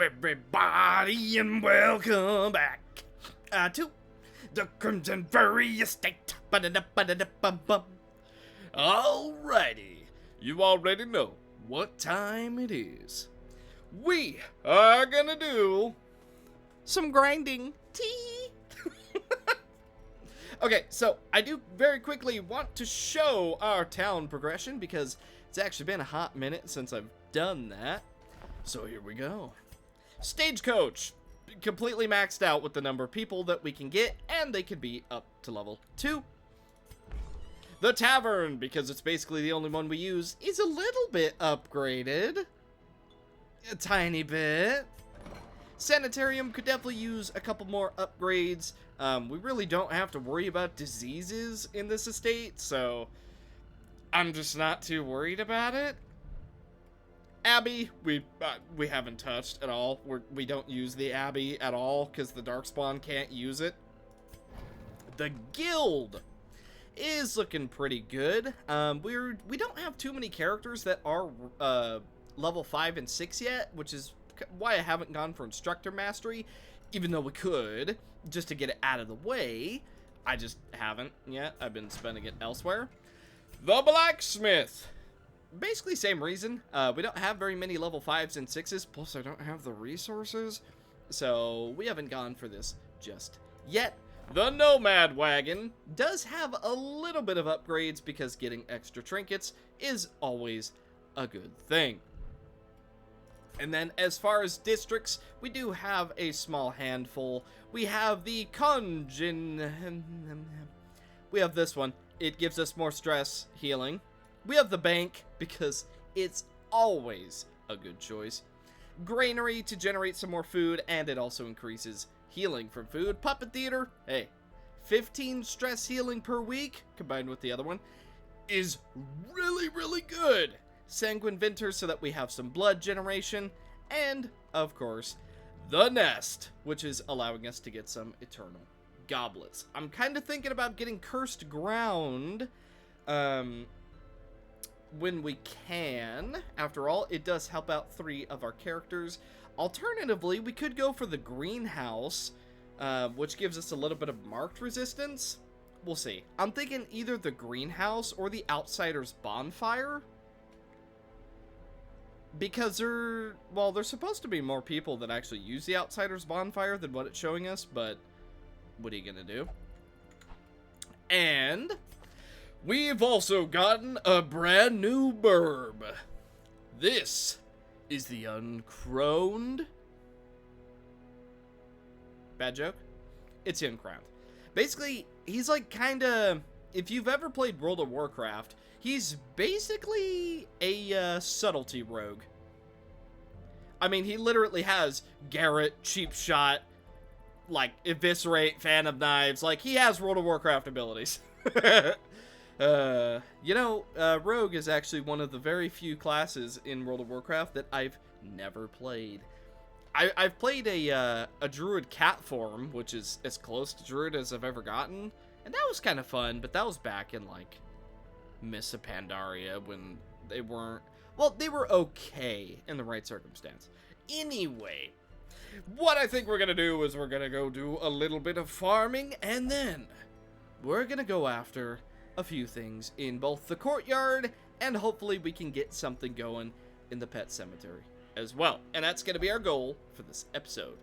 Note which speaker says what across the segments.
Speaker 1: everybody, and welcome back to the Crimson Furry Estate. Ba-da-da-ba-da-da-bum-bum. Alrighty, you already know what time it is. We are gonna do some grinding. Tea. Okay, so I do very quickly want to show our town progression because it's actually been a hot minute since I've done that. So here we go. Stagecoach, completely maxed out with the number of people that we can get, and they could be up to level 2. The Tavern, because it's basically the only one we use, is a little bit upgraded. A tiny bit. Sanitarium could definitely use a couple more upgrades. We really don't have to worry about diseases in this estate, so I'm just not too worried about it. Abbey, we haven't touched at all. We don't use the Abbey at all because the Darkspawn can't use it. The Guild is looking pretty good. We don't have too many characters that are level 5 and 6 yet, which is why I haven't gone for Instructor Mastery, even though we could, just to get it out of the way. I just haven't yet. I've been spending it elsewhere. The Blacksmith. Basically same reason. We don't have very many level 5s and 6s, plus I don't have the resources, so we haven't gone for this just yet. The Nomad Wagon does have a little bit of upgrades because getting extra trinkets is always a good thing. And then as far as districts, we do have a small handful. We have the Conjin. We have this one. It gives us more stress healing. We have the Bank because it's always a good choice. Granary to generate some more food, and it also increases healing from food. Puppet Theater, hey, 15 stress healing per week, combined with the other one, is really, really good. Sanguine Vinter so that we have some blood generation, and, of course, the Nest, which is allowing us to get some Eternal Goblets. I'm kind of thinking about getting Cursed Ground, when we can. After all, it does help out 3 of our characters. Alternatively, we could go for the Greenhouse, which gives us a little bit of marked resistance. We'll see. I'm thinking either the Greenhouse or the Outsider's Bonfire. Because there's supposed to be more people that actually use the Outsider's Bonfire than what it's showing us, but what are you gonna do? And we've also gotten a brand new burb. This is the Uncrowned. Bad joke? It's the Uncrowned. Basically, he's like kinda, if you've ever played World of Warcraft, he's basically a subtlety rogue. I mean, he literally has Garrett, Cheap Shot, like Eviscerate, Fan of Knives. Like, he has World of Warcraft abilities. Rogue is actually one of the very few classes in World of Warcraft that I've never played. I've played a Druid cat form, which is as close to Druid as I've ever gotten, and that was kind of fun, but that was back in, like, Mists of Pandaria when they weren't, well, they were okay in the right circumstance. Anyway, what I think we're gonna do is we're gonna go do a little bit of farming, and then we're gonna go after a few things in both the courtyard, and hopefully we can get something going in the pet cemetery as well. And that's gonna be our goal for this episode.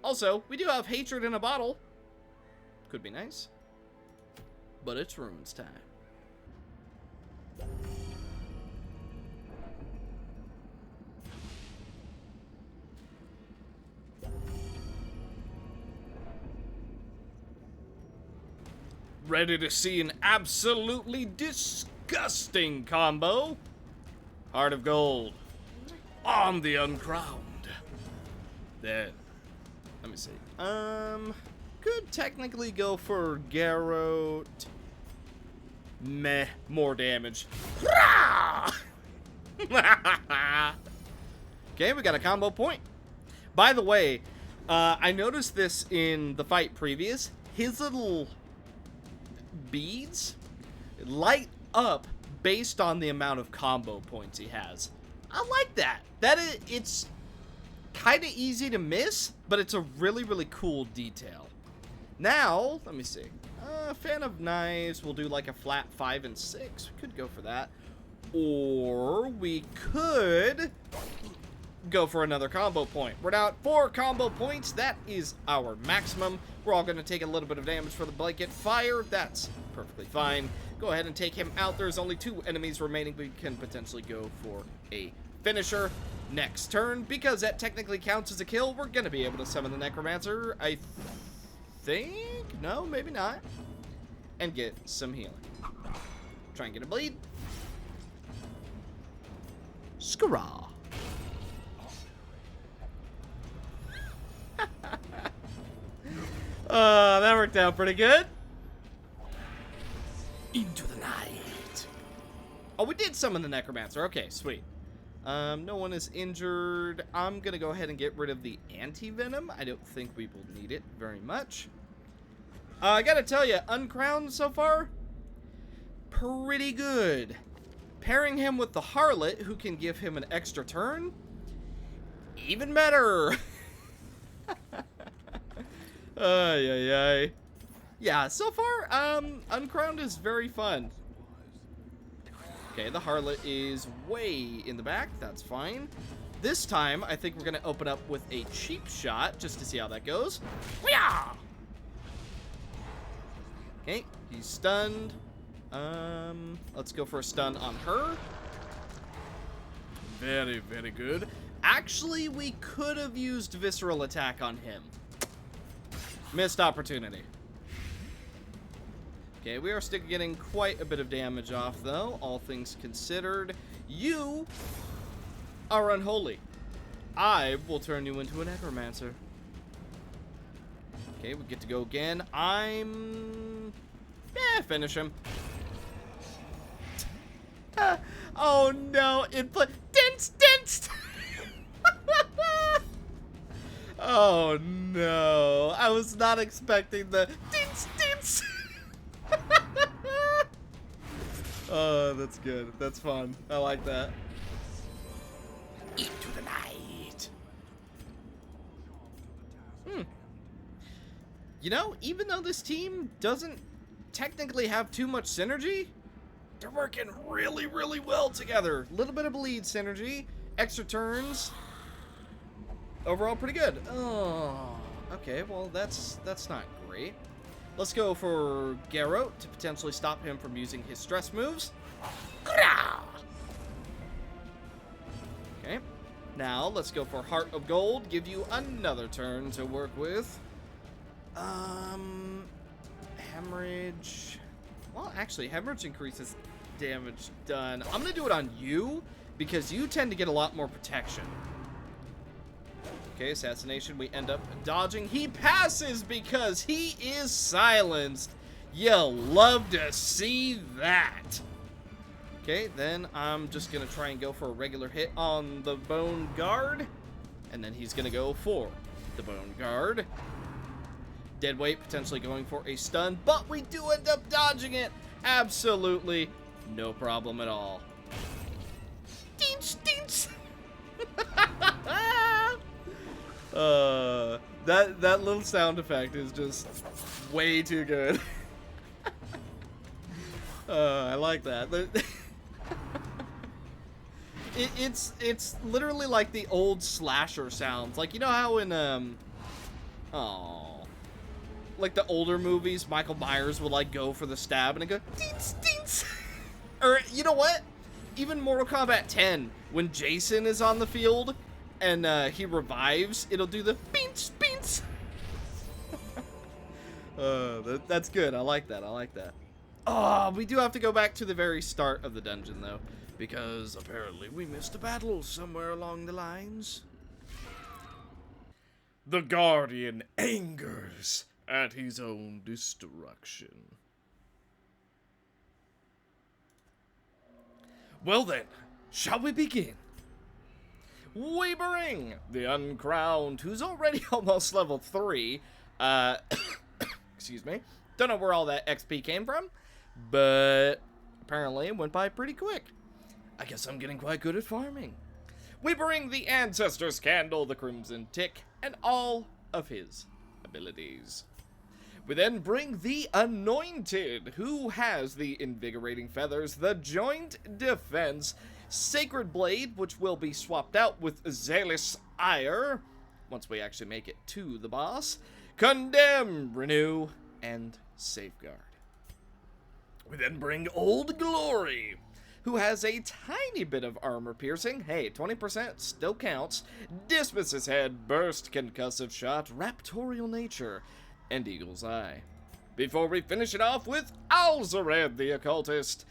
Speaker 1: Also, we do have Hatred in a Bottle. Could be nice. But it's ruins time. Ready to see an absolutely disgusting combo? Heart of Gold on the Uncrowned. Then, let me see. Could technically go for Garrot. Meh, more damage. Okay, we got a combo point. By the way, I noticed this in the fight previous. His little beads light up based on the amount of combo points he has. I like that. It's kind of easy to miss, but it's a really, really cool detail. Now, let me see. Fan of knives, we'll do like a flat 5 and 6. We could go for that. Or we could go for another combo point. We're now at 4 combo points. That is our maximum. We're all going to take a little bit of damage for the blanket fire. That's perfectly fine. Go ahead and take him out. There's only 2 enemies remaining. We can potentially go for a finisher next turn. Because that technically counts as a kill, we're going to be able to summon the Necromancer. I think? No, maybe not. And get some healing. Try and get a bleed. Skara. That worked out pretty good. Into the night. Oh, we did summon the Necromancer. Okay, sweet. No one is injured. I'm gonna go ahead and get rid of the anti-venom. I don't think we will need it very much. I gotta tell you, Uncrowned so far, pretty good. Pairing him with the Harlot, who can give him an extra turn, even better. Ay, ay, ay. Yeah, so far, Uncrowned is very fun. Okay, the Harlot is way in the back. That's fine. This time, I think we're going to open up with a cheap shot, just to see how that goes. Weeah! Okay, he's stunned. Let's go for a stun on her. Very, very good. Actually, we could have used Visceral Attack on him. Missed opportunity. Okay, we are still getting quite a bit of damage off, though, all things considered. You are unholy. I will turn you into a Necromancer. Okay, we get to go again. Finish him. Oh no, Dince! Oh no, I was not expecting the Dince! Oh, that's good. That's fun. I like that. Into the night. You know, even though this team doesn't technically have too much synergy, they're working really, really well together. A little bit of bleed synergy, extra turns. Overall, pretty good. Oh, okay. Well, that's not great. Let's go for Garrote to potentially stop him from using his stress moves. Okay. Now, let's go for Heart of Gold. Give you another turn to work with. Hemorrhage. Well, actually, Hemorrhage increases damage done. I'm going to do it on you because you tend to get a lot more protection. Okay, Assassination. We end up dodging. He passes because he is silenced. You'll love to see that. Okay, then I'm just going to try and go for a regular hit on the Bone Guard. And then he's going to go for the Bone Guard. Deadweight potentially going for a stun, but we do end up dodging it. Absolutely no problem at all. Dince, dince. That little sound effect is just way too good. I like that. It's literally like the old slasher sounds. Like, you know how in like the older movies, Michael Myers would like go for the stab and it go dince dince. Or you know what? Even Mortal Kombat 10, when Jason is on the field and he revives, it'll do the beans beans. That's good. I like that. I like that. Oh, we do have to go back to the very start of the dungeon though, because apparently we missed a battle somewhere along the lines. The Guardian angers at his own destruction. Well then, shall we begin? We bring the Uncrowned, who's already almost level 3. Excuse me. Don't know where all that XP came from, but apparently it went by pretty quick. I guess I'm getting quite good at farming. we bring the Ancestors Candle, the Crimson Tick, and all of his abilities. We then bring the Anointed, who has the Invigorating Feathers, the Joint Defense, Sacred Blade, which will be swapped out with Zealous Ire, once we actually make it to the boss, Condemn, Renew, and Safeguard. We then bring Old Glory, who has a tiny bit of armor piercing. Hey, 20% still counts. Dismisses Head, Burst, Concussive Shot, Raptorial Nature, and Eagle's Eye. Before we finish it off with Alzared the Occultist.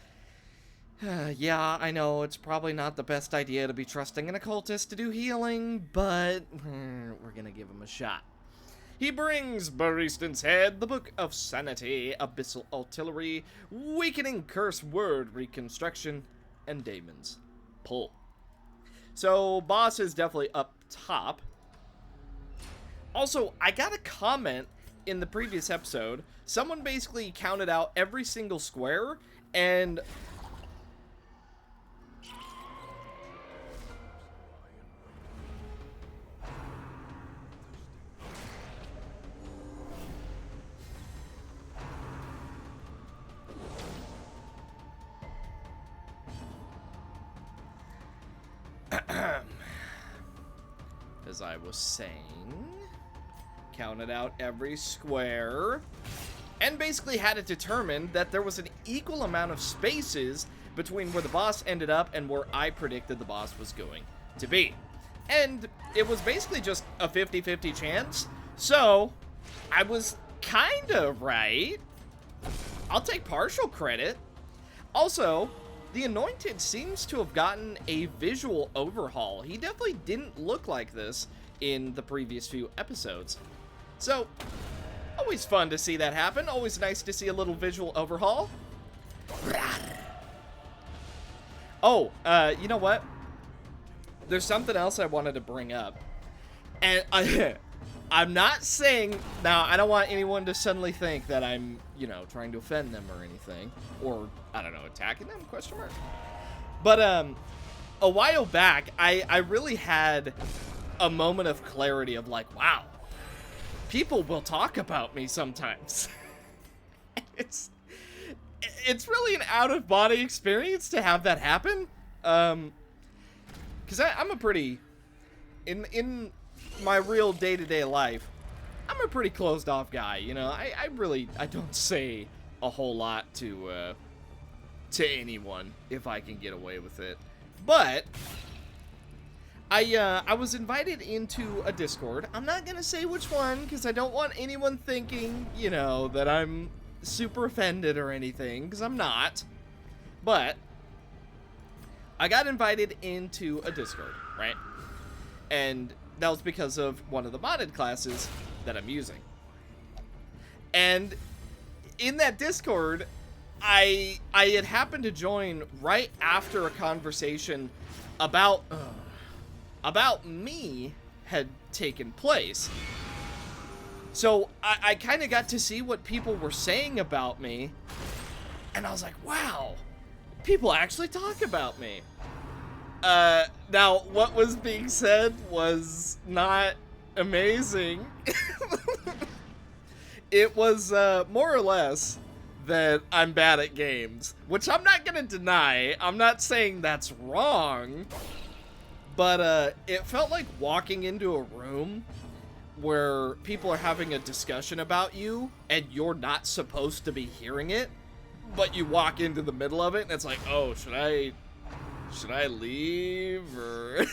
Speaker 1: Yeah, I know, it's probably not the best idea to be trusting an occultist to do healing, but we're gonna give him a shot. He brings Baristan's Head, the Book of Sanity, Abyssal Artillery, Weakening Curse Word Reconstruction, and Damon's Pull. So, boss is definitely up top. Also, I got a comment in the previous episode. Someone basically counted out every single square, and as I was saying, counted out every square, and basically had it determined that there was an equal amount of spaces between where the boss ended up and where I predicted the boss was going to be. And it was basically just a 50-50 chance, so I was kind of right. I'll take partial credit. Also, the Anointed seems to have gotten a visual overhaul. He definitely didn't look like this in the previous few episodes. So, always fun to see that happen. Always nice to see a little visual overhaul. Oh, you know what? There's something else I wanted to bring up. And I'm not saying... Now, I don't want anyone to suddenly think that I'm, you know, trying to offend them or anything. Or, I don't know, attacking them? Question mark. But, a while back, I really had a moment of clarity of like, wow, people will talk about me sometimes. It's really an out-of-body experience to have that happen. Because I'm a pretty... In my real day-to-day life, I'm a pretty closed-off guy, you know? I don't say a whole lot to anyone if I can get away with it. But I was invited into a Discord. I'm not gonna say which one because I don't want anyone thinking, you know, that I'm super offended or anything, because I'm not. But I got invited into a Discord, right? And that was because of one of the modded classes that I'm using. And in that Discord, I had happened to join right after a conversation about me had taken place. So I kind of got to see what people were saying about me, and I was like, wow, people actually talk about me. Now, what was being said was not amazing. It was more or less that I'm bad at games, which I'm not gonna deny. I'm not saying that's wrong, but it felt like walking into a room where people are having a discussion about you and you're not supposed to be hearing it, but you walk into the middle of it and it's like, oh, should I leave or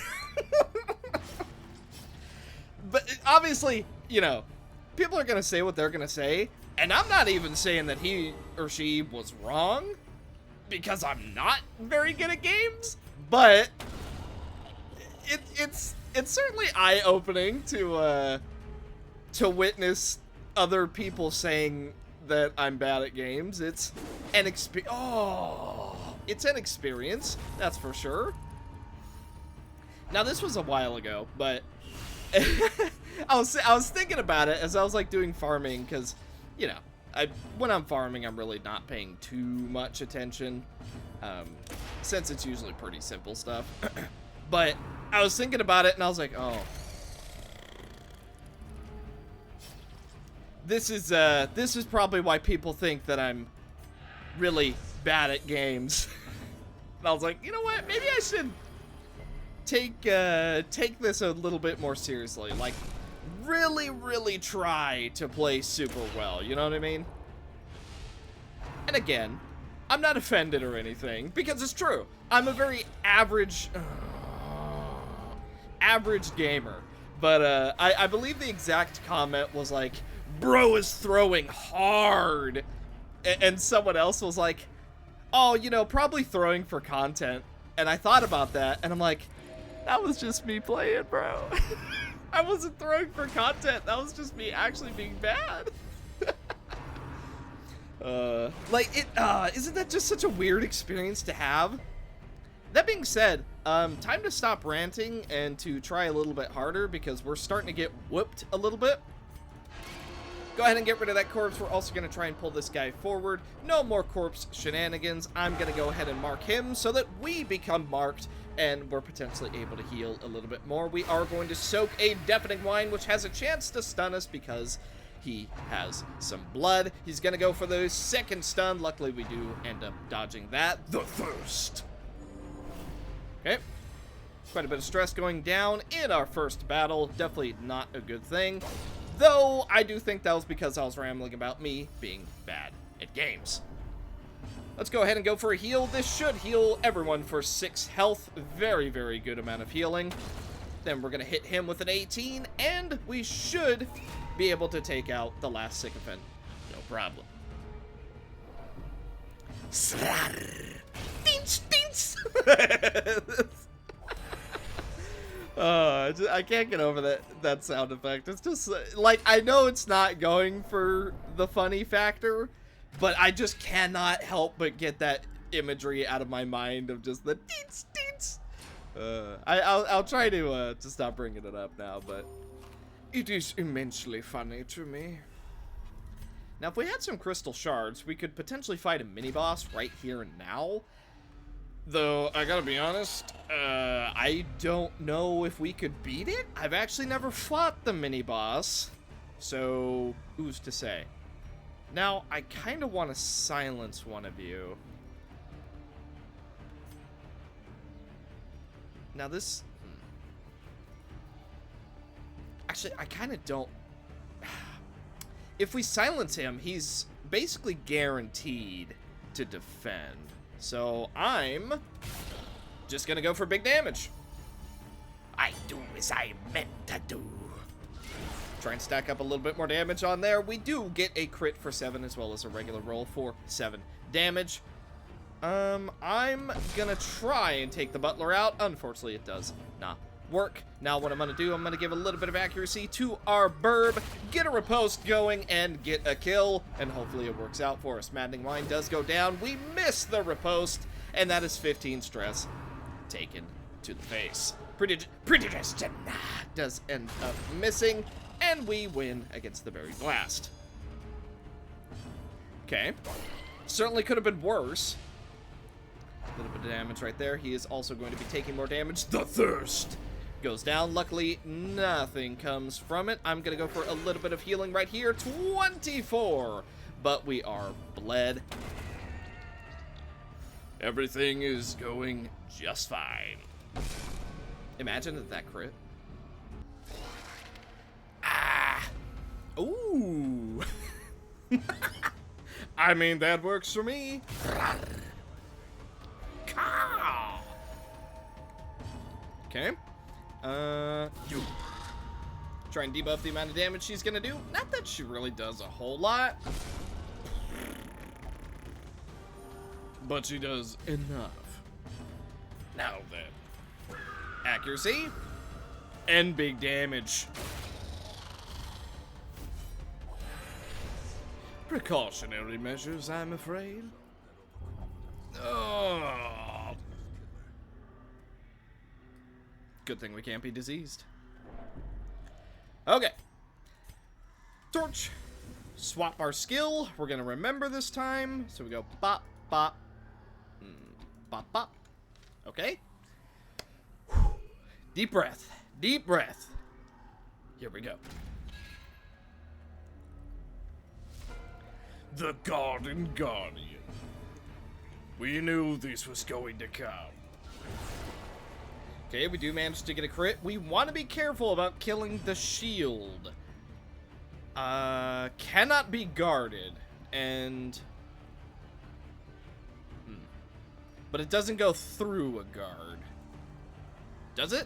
Speaker 1: but obviously, you know, people are gonna say what they're gonna say, and I'm not even saying that he or she was wrong, because I'm not very good at games, but it's certainly eye-opening to witness other people saying that I'm bad at games. It's an experience, that's for sure. Now, this was a while ago, but I was thinking about it as I was like doing farming, because, you know, when I'm farming, I'm really not paying too much attention, since it's usually pretty simple stuff. But I was thinking about it, and I was like, oh. This is probably why people think that I'm really bad at games. And I was like, you know what? Maybe I should take this a little bit more seriously. Like, really try to play super well. You know what I mean? And again, I'm not offended or anything, because it's true. I'm a very average gamer. But I believe the exact comment was like, bro is throwing hard. And someone else was like, oh, you know, probably throwing for content. And I thought about that, and I'm like, that was just me playing, bro. I wasn't throwing for content. That was just me actually being bad. Isn't that just such a weird experience to have? That being said, time to stop ranting and to try a little bit harder, because we're starting to get whooped a little bit. Go ahead and get rid of that corpse. We're also going to try and pull this guy forward. No more corpse shenanigans. I'm going to go ahead and mark him so that we become marked and we're potentially able to heal a little bit more. We are going to soak a deafening wine, which has a chance to stun us because he has some blood. He's going to go for the second stun. Luckily, we do end up dodging that. The thirst. Okay. Quite a bit of stress going down in our first battle. Definitely not a good thing. Though, I do think that was because I was rambling about me being bad at games. Let's go ahead and go for a heal. This should heal everyone for 6 health. Very good amount of healing. Then we're going to hit him with an 18, and we should be able to take out the last sycophant. No problem. I can't get over that sound effect. It's just, like, I know it's not going for the funny factor, but I just cannot help but get that imagery out of my mind of just the deets, deets. I'll try to stop bringing it up now, but it is immensely funny to me. Now, if we had some crystal shards, we could potentially fight a mini-boss right here and now. Though, I gotta be honest, I don't know if we could beat it. I've actually never fought the mini-boss, so who's to say? Now, I kind of want to silence one of you. Now this... Actually, I kind of don't... If we silence him, he's basically guaranteed to defend. So I'm just gonna go for big damage. I do as I meant to do. Try and stack up a little bit more damage on there. We do get a crit for 7 as well as a regular roll for 7 damage. I'm gonna try and take the butler out. Unfortunately, it does not work. Now what I'm gonna do, I'm gonna give a little bit of accuracy to our burb, get a riposte going, and get a kill, and hopefully it works out for us. Maddening Wine does go down. We miss the riposte, and that is 15 stress taken to the face. Predigestion does end up missing, and we win against the Buried Blast. Okay. Certainly could have been worse. A little bit of damage right there. He is also going to be taking more damage. The thirst goes down. Luckily, nothing comes from it. I'm going to go for a little bit of healing right here. 24. But we are bled. Everything is going just fine. Imagine that crit. Ah. Ooh. I mean, that works for me. Okay. You. Try and debuff the amount of damage she's gonna do. Not that she really does a whole lot, but she does enough. Now then. Accuracy. And big damage. Precautionary measures, I'm afraid. Oh. Good thing we can't be diseased. Okay. Torch. Swap our skill. We're gonna remember this time. So we go bop, bop, bop, bop. Okay. Deep breath. Deep breath. Here we go.
Speaker 2: The Garden Guardian. We knew this was going to come.
Speaker 1: Okay, we do manage to get a crit. We want to be careful about killing the shield. Cannot be guarded. And... But it doesn't go through a guard. Does it?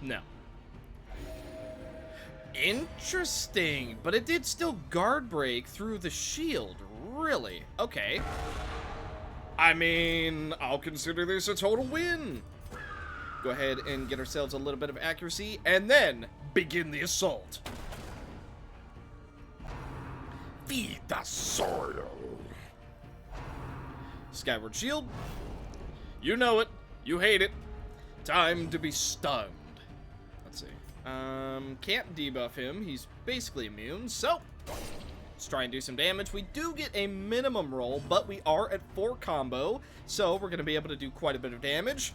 Speaker 1: No. Interesting. But it did still guard break through the shield. Really? Okay. I mean, I'll consider this a total win. Go ahead and get ourselves a little bit of accuracy, and then begin the assault.
Speaker 2: Feed the soil.
Speaker 1: Skyward shield. You know it. You hate it. Time to be stunned. Let's see. Can't debuff him. He's basically immune, so let's try and do some damage. We do get a minimum roll, but we are at 4 combo, so we're going to be able to do quite a bit of damage.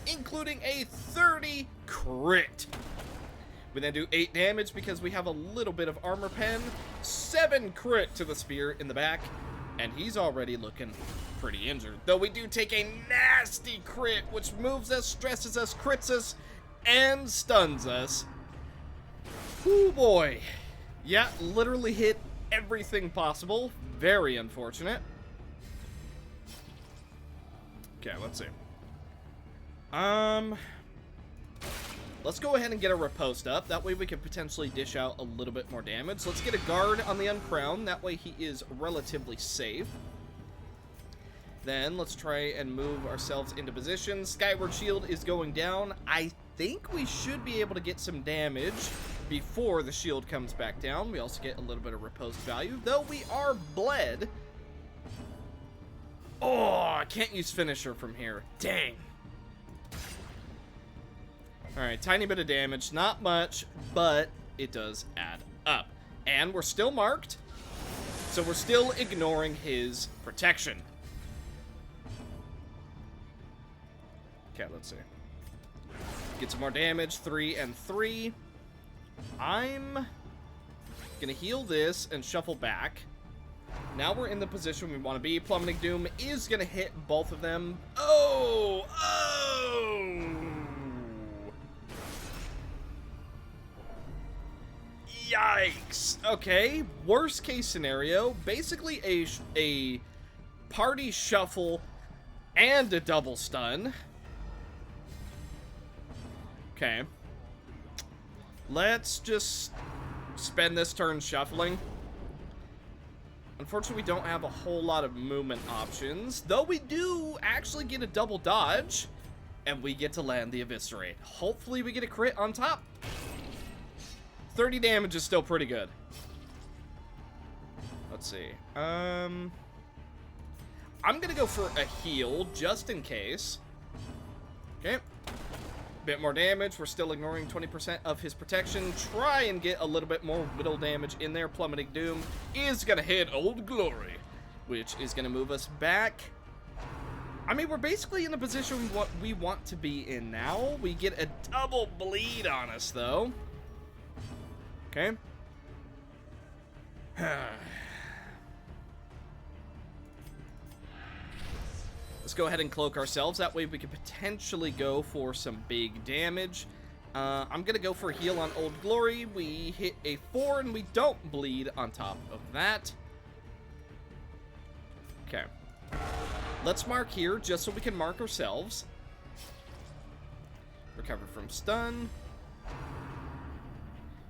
Speaker 1: Including a 30 crit. We then do 8 damage because we have a little bit of armor pen. 7 crit to the spear in the back, and he's already looking pretty injured. Though we do take a nasty crit, which moves us, stresses us, crits us, and stuns us. Ooh boy. Yeah, literally hit everything possible. Very unfortunate. Okay, let's see. Let's go ahead and get a riposte up. That way we can potentially dish out a little bit more damage. Let's get a guard on the uncrowned. That way he is relatively safe. Then let's try and move ourselves into position. Skyward shield is going down. I think we should be able to get some damage before the shield comes back down. We also get a little bit of riposte value, though we are bled. Oh, I can't use finisher from here. Dang. Alright, tiny bit of damage. Not much, but it does add up. And we're still marked, so we're still ignoring his protection. Okay, let's see. Get some more damage. 3 and 3. I'm gonna heal this and shuffle back. Now we're in the position we want to be. Plummeting Doom is gonna hit both of them. Oh! Oh! Yikes! Okay, worst case scenario. Basically a party shuffle and a double stun. Okay. Let's just spend this turn shuffling. Unfortunately, we don't have a whole lot of movement options, though we do actually get a double dodge, and we get to land the Eviscerate. Hopefully we get a crit on top. 30 damage is still pretty good. Let's see. I'm gonna go for a heal, just in case. Okay. Bit more damage. We're still ignoring 20% of his protection. Try and get a little bit more whittle damage in there. Plummeting Doom is gonna hit Old Glory, which is gonna move us back. I mean, we're basically in the position what we want to be in now. We get a double bleed on us, though. Okay. Let's go ahead and cloak ourselves. That way we can potentially go for some big damage. I'm going to go for a heal on Old Glory. We hit a 4 and we don't bleed on top of that. Okay. Let's mark here just so we can mark ourselves. Recover from stun.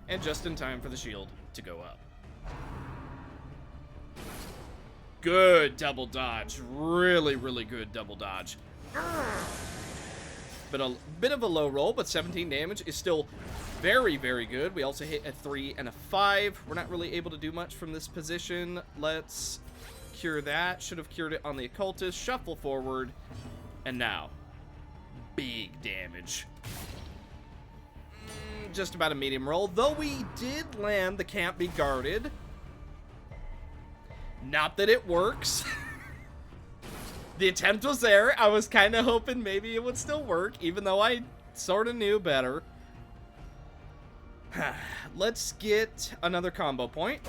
Speaker 1: And just in time for the shield to go up. Good double dodge. Really, really good double dodge. But a bit of a low roll, but 17 damage is still very, very good. We also hit a 3 and a 5. We're not really able to do much from this position. Let's cure that. Should have cured it on the occultist. Shuffle forward. And now, big damage. Just about a medium roll, though we did land the can't be guarded. Not that it works. The attempt was there. I was kind of hoping maybe it would still work, even though I sort of knew better. Let's get another combo point.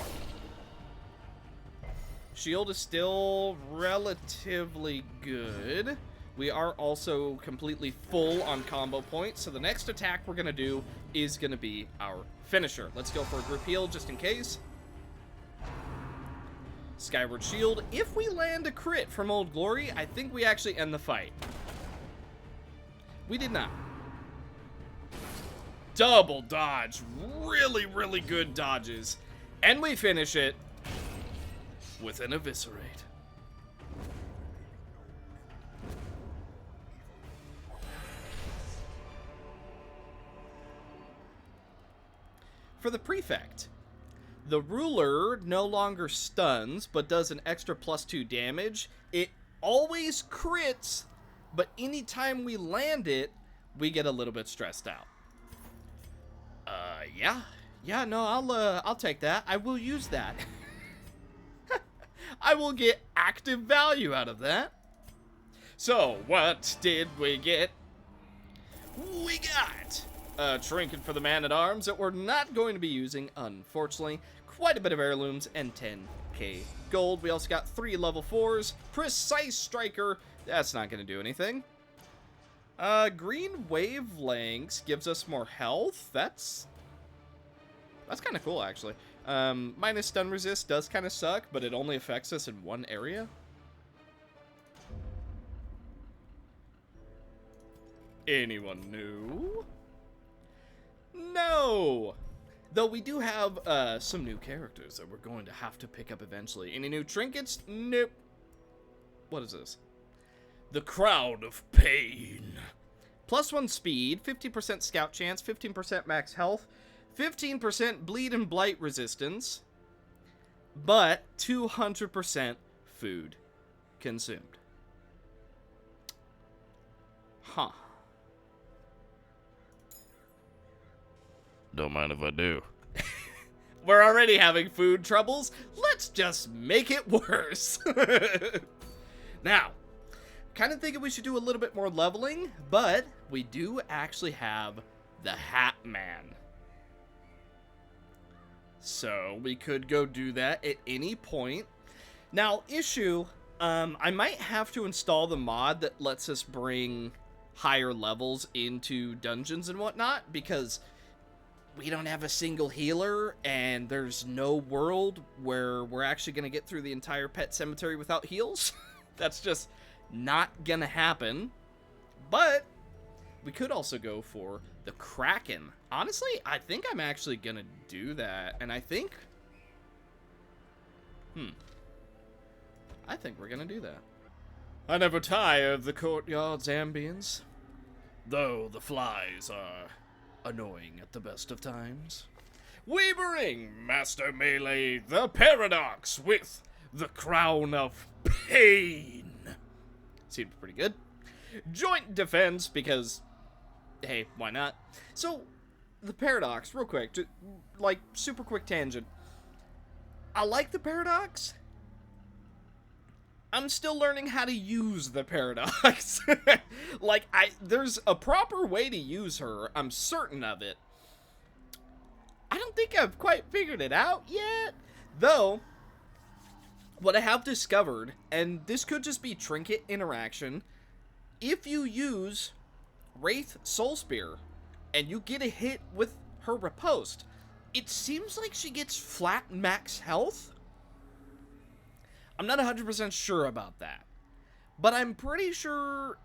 Speaker 1: Shield is still relatively good. We are also completely full on combo points, so the next attack we're going to do is going to be our finisher. Let's go for a group heal just in case. Skyward Shield. If we land a crit from Old Glory, I think we actually end the fight. We did not. Double dodge. Really, really good dodges. And we finish it with an eviscerate. For the prefect, the ruler no longer stuns, but does an extra +2 damage. It always crits, but anytime we land it, we get a little bit stressed out. Yeah, no, I'll take that. I will use that. I will get active value out of that. So, what did we get? We got a trinket for the man-at-arms that we're not going to be using, unfortunately. Quite a bit of heirlooms and 10k gold. We also got 3 level 4s. Precise Striker. That's not going to do anything. Green Wavelengths gives us more health. That's kind of cool, actually. Minus stun resist does kind of suck, but it only affects us in one area. Anyone new? No! Though we do have some new characters that we're going to have to pick up eventually. Any new trinkets? Nope. What is this? The Crown of Pain. +1 speed, 50% scout chance, 15% max health, 15% bleed and blight resistance, but 200% food consumed. Huh.
Speaker 2: Don't mind if I do.
Speaker 1: We're already having food troubles. Let's just make it worse. Now, kind of thinking we should do a little bit more leveling, but we do actually have the Hat Man. So we could go do that at any point. Now, issue, I might have to install the mod that lets us bring higher levels into dungeons and whatnot, because we don't have a single healer, and there's no world where we're actually going to get through the entire pet cemetery without heals. That's just not going to happen. But we could also go for the Kraken. Honestly, I think I'm actually going to do that, and I think we're going to do that. I never tire of the courtyard's ambience, though the flies are annoying at the best of times. We bring Master Melee the Paradox with the Crown of Pain. Seemed pretty good. Joint defense, because, hey, why not? So, the Paradox, real quick, like, super quick tangent. I like the Paradox. I'm still learning how to use the Paradox. Like, there's a proper way to use her. I'm certain of it. I don't think I've quite figured it out yet. Though, what I have discovered, and this could just be trinket interaction, if you use Wraith Soul Spear and you get a hit with her riposte, it seems like she gets flat max health. I'm not 100% sure about that, but I'm pretty sure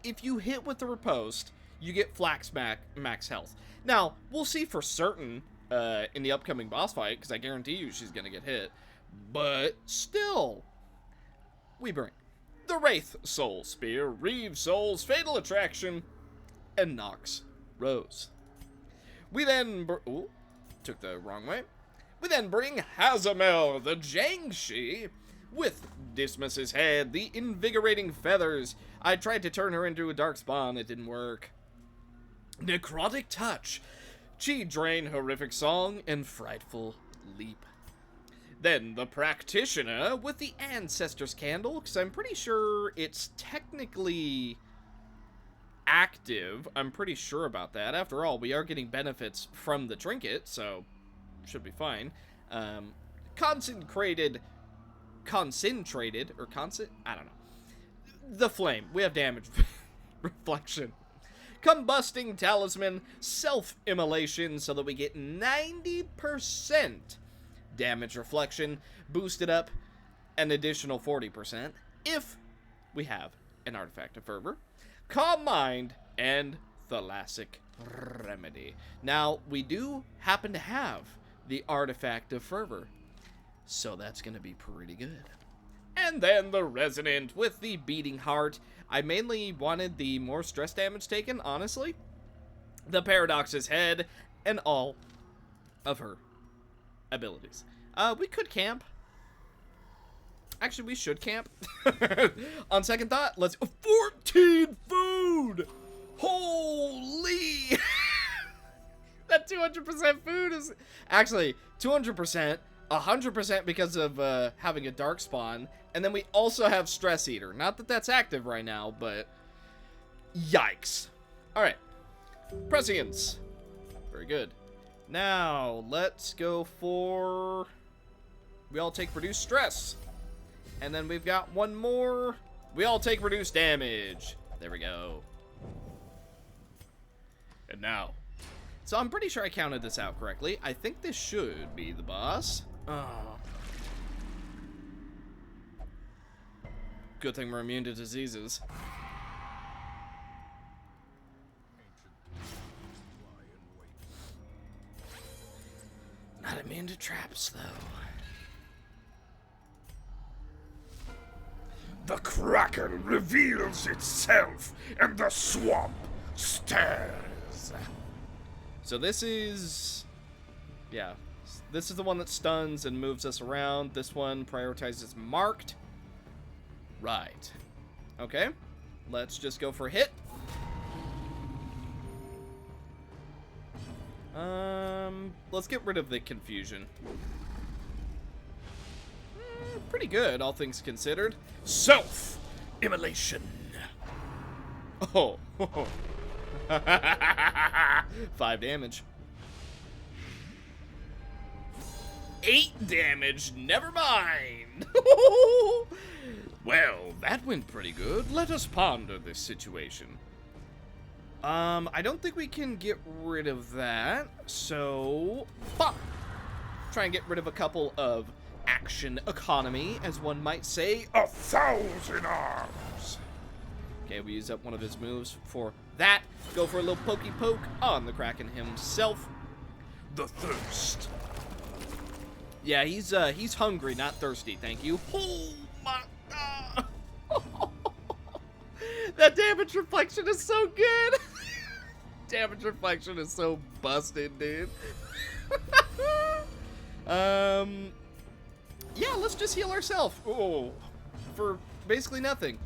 Speaker 1: if you hit with the riposte, you get max health. Now, we'll see for certain in the upcoming boss fight, because I guarantee you she's going to get hit, but still, we bring the Wraith Soul Spear, Reeve Soul's Fatal Attraction, and Nox Rose. We then... Ooh, took the wrong way. We then bring Hazamel, the Jangshi, with Dismas's head, the invigorating feathers. I tried to turn her into a dark spawn, it didn't work. Necrotic Touch, Chi Drain, Horrific Song, and Frightful Leap. Then the practitioner with the ancestor's candle, because I'm pretty sure it's technically active. I'm pretty sure about that. After all, we are getting benefits from the trinket, so should be fine. Concentrated, I don't know. The flame. We have damage. Reflection. Combusting talisman. Self-immolation, so that we get 90% damage reflection. Boosted up an additional 40% if we have an artifact of fervor. Calm mind and thalassic remedy. Now, we do happen to have the artifact of fervor, so that's going to be pretty good. And then the resonant with the beating heart. I mainly wanted the more stress damage taken, honestly. The paradox's head and all of her abilities. We could camp. Actually, we should camp. On second thought, let's... 14 food! Holy! That 200% food is... Actually, 200%, 100% because of having a dark spawn, and then we also have Stress Eater. Not that that's active right now, but... Yikes. Alright. Prescience. Very good. Now, let's go for... We all take reduced stress. And then we've got one more. We all take reduced damage. There we go. And now. So I'm pretty sure I counted this out correctly. I think this should be the boss. Oh. Good thing we're immune to diseases. Not immune to traps, though.
Speaker 2: The Kraken reveals itself, and the swamp stirs.
Speaker 1: So this is... Yeah. This is the one that stuns and moves us around. This one prioritizes marked. Right. Okay. Let's just go for a hit. Let's get rid of the confusion. Pretty good, all things considered.
Speaker 2: Self-immolation.
Speaker 1: Oh. 5 damage. 8 damage, never mind. Well, that went pretty good. Let us ponder this situation. I don't think we can get rid of that, so... Try and get rid of a couple of action economy, as one might say.
Speaker 2: 1,000 arms.
Speaker 1: Okay, we use up one of his moves for that. Go for a little pokey poke on the Kraken himself.
Speaker 2: The thirst.
Speaker 1: Yeah, he's hungry, not thirsty, thank you. Oh my god. That damage reflection is so good. Damage reflection is so busted, dude. Yeah, let's just heal ourselves. Oh, for basically nothing.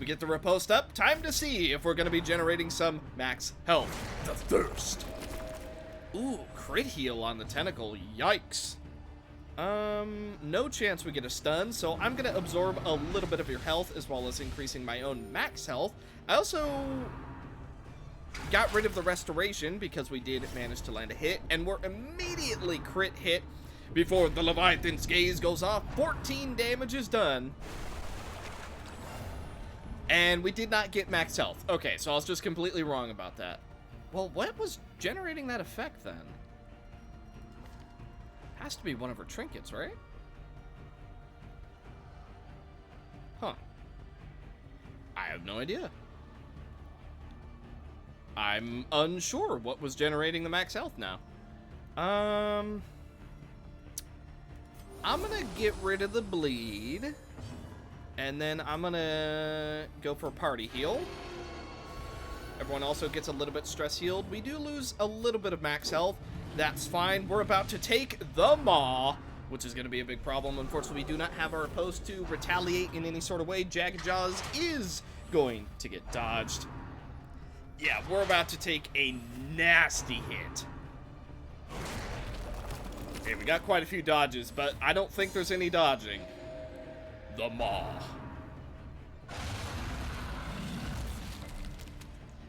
Speaker 1: We get the riposte up. Time to see if we're going to be generating some max health.
Speaker 2: The thirst.
Speaker 1: Ooh, crit heal on the tentacle. Yikes. No chance we get a stun, so I'm going to absorb a little bit of your health as well as increasing my own max health. I also got rid of the restoration because we did manage to land a hit, and we're immediately crit hit before the Leviathan's gaze goes off. 14 damage is done. And we did not get max health. Okay, so I was just completely wrong about that. Well, what was generating that effect then? Has to be one of her trinkets, right? Huh. I have no idea. I'm unsure what was generating the max health now. I'm gonna get rid of the bleed. And then I'm gonna go for a party heal. Everyone also gets a little bit stress healed. We do lose a little bit of max health. That's fine. We're about to take the Maw, which is going to be a big problem. Unfortunately, we do not have our opposed to retaliate in any sort of way. Jagged Jaws is going to get dodged. Yeah, we're about to take a nasty hit. Okay, we got quite a few dodges, but I don't think there's any dodging. The maw.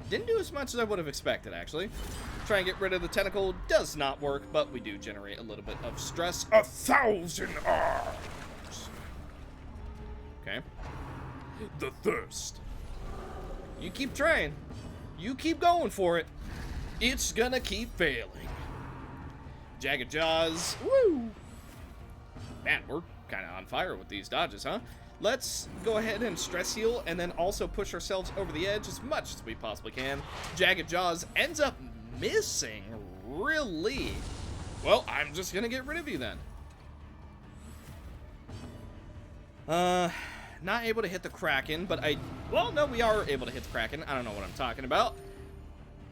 Speaker 1: Didn't do as much as I would have expected, actually. Try and get rid of the tentacle does not work, but we do generate a little bit of stress.
Speaker 2: 1,000 arms.
Speaker 1: Okay.
Speaker 2: The thirst.
Speaker 1: You keep trying. You keep going for it. It's gonna keep failing. Jagged Jaws. Woo! Man, we're kind of on fire with these dodges, huh? Let's go ahead and stress heal and then also push ourselves over the edge as much as we possibly can. Jagged Jaws ends up missing, really. Well, I'm just gonna get rid of you then. Not able to hit the Kraken, but well, no, we are able to hit the Kraken. I don't know what I'm talking about.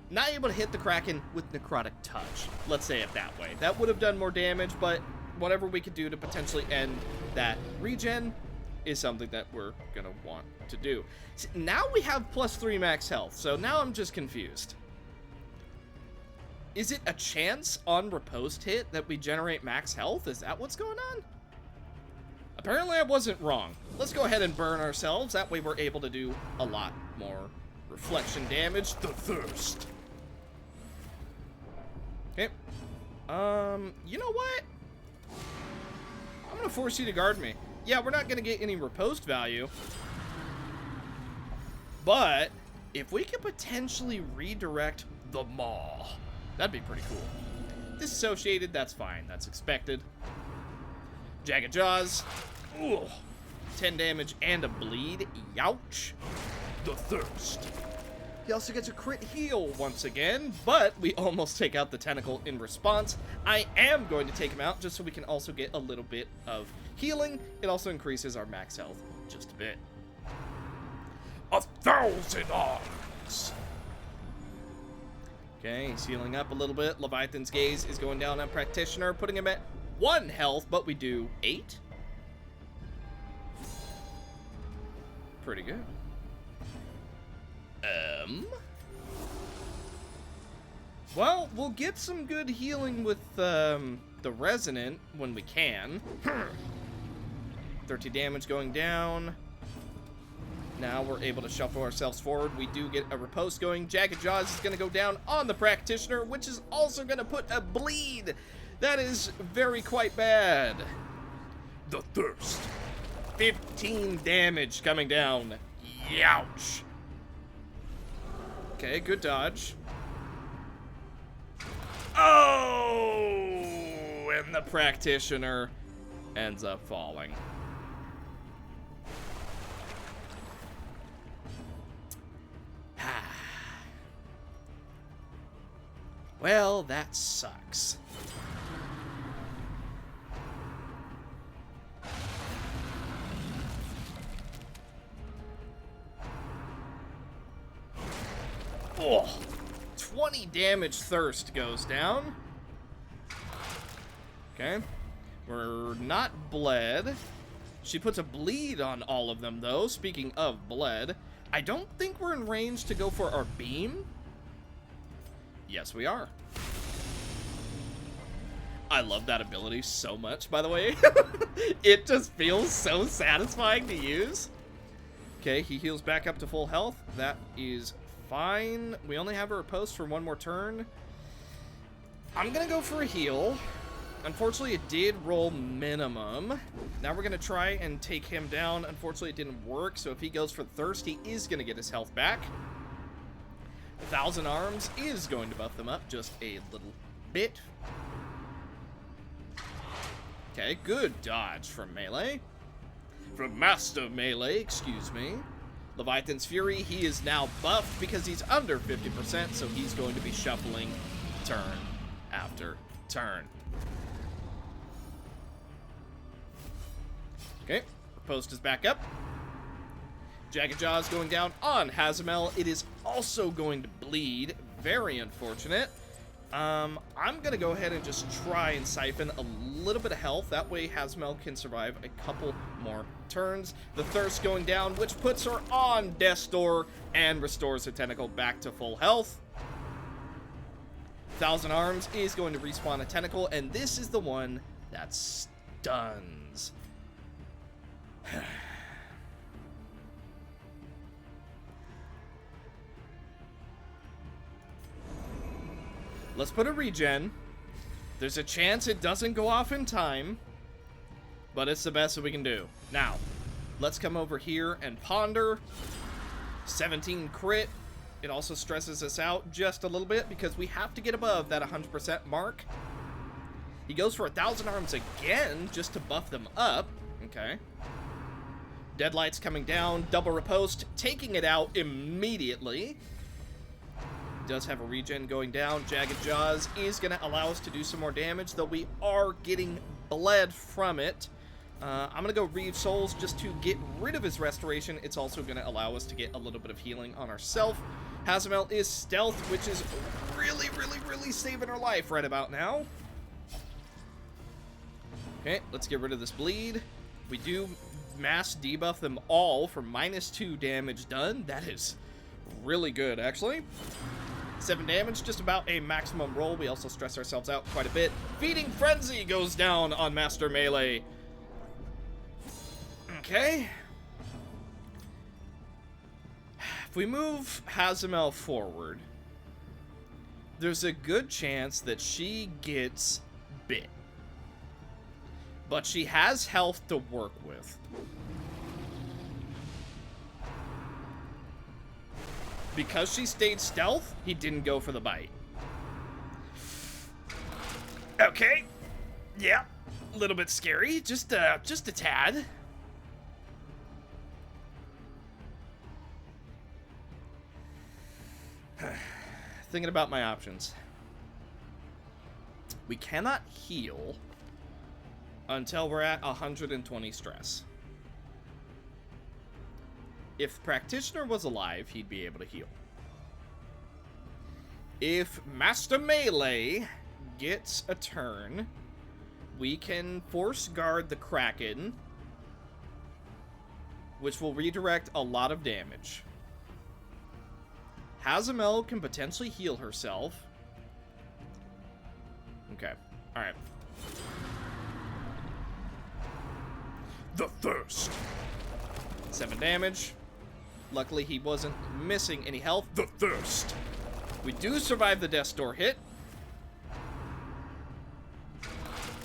Speaker 1: Not able to hit the Kraken with Necrotic Touch. Let's say it that way. That would have done more damage, but whatever we could do to potentially end that regen is something that we're gonna want to do. See, now we have +3 max health, so now I'm just confused. Is it a chance on riposte hit that we generate max health? Is that what's going on? Apparently I wasn't wrong. Let's go ahead and burn ourselves. That way we're able to do a lot more reflection damage.
Speaker 2: The thirst.
Speaker 1: Okay. You know what? I'm gonna force you to guard me. Yeah, we're not gonna get any riposte value. But if we could potentially redirect the maw, that'd be pretty cool. Disassociated, that's fine. That's expected. Jagged Jaws. Ooh. 10 damage and a bleed. Youch.
Speaker 2: The thirst.
Speaker 1: He also gets a crit heal once again, but we almost take out the tentacle in response. I am going to take him out just so we can also get a little bit of healing. It also increases our max health just a bit.
Speaker 2: 1,000 arms.
Speaker 1: Okay, he's healing up a little bit. Leviathan's Gaze is going down on Practitioner, putting him at 1 health, but we do 8. Pretty good. Well, we'll get some good healing with the Resonant when we can. 30 damage going down. Now we're able to shuffle ourselves forward. We do get a riposte going. Jagged Jaws is going to go down on the Practitioner, which is also going to put a bleed. That is very quite bad.
Speaker 2: The thirst.
Speaker 1: 15 damage coming down. Youch. Okay, good dodge. Oh! And the Practitioner ends up falling. Well, that sucks. Oh, 20 damage thirst goes down. Okay. We're not bled. She puts a bleed on all of them, though. Speaking of bled, I don't think we're in range to go for our beam. Yes, we are. I love that ability so much, by the way. It just feels so satisfying to use. Okay, he heals back up to full health. That is fine. We only have a riposte for 1 more turn. I'm gonna go for a heal. Unfortunately, it did roll minimum. Now we're gonna try and take him down. Unfortunately, it didn't work, so if he goes for thirst, he is gonna get his health back. 1,000 arms is going to buff them up just a little bit. Okay, good dodge from melee. From Master Melee, excuse me. Leviathan's Fury, he is now buffed because he's under 50%, so he's going to be shuffling turn after turn. Okay, post is back up. Jagged Jaws going down on Hazamel. It is also going to bleed. Very unfortunate. I'm going to go ahead and just try and siphon a little bit of health. That way Hazamel can survive a couple more turns. The thirst going down, which puts her on Death's Door and restores her tentacle back to full health. Thousand Arms is going to respawn a tentacle, and this is the one that stuns. Let's put a regen. There's a chance it doesn't go off in time, but it's the best that we can do. Now, let's come over here and ponder. 17 crit. It also stresses us out just a little bit because we have to get above that 100% mark. He goes for 1,000 Arms again just to buff them up. Okay. Deadlight's coming down. Double riposte, taking it out immediately. Does have a regen going down. Jagged Jaws is going to allow us to do some more damage, though we are getting bled from it. I'm going to go Reeve Souls just to get rid of his restoration. It's also going to allow us to get a little bit of healing on ourselves. Hazamel is stealth, which is really, really, really saving our life right about now. Okay, let's get rid of this bleed. We do mass debuff them all for -2 damage done. That is really good, actually. 7 damage, just about a maximum roll. We also stress ourselves out quite a bit. Feeding Frenzy goes down on Master Melee. Okay. If we move Hazamel forward, there's a good chance that she gets bit. But she has health to work with. Because she stayed stealth, he didn't go for the bite. Okay. Yeah. A little bit scary. Just a tad. Thinking about my options. We cannot heal until we're at 120 stress. If Practitioner was alive, he'd be able to heal. If Master Melee gets a turn, we can force guard the Kraken, which will redirect a lot of damage. Hazamel can potentially heal herself. Okay, alright.
Speaker 2: The Thirst.
Speaker 1: 7 damage. Luckily, he wasn't missing any health.
Speaker 2: The Thirst.
Speaker 1: We do survive the Death's Door hit.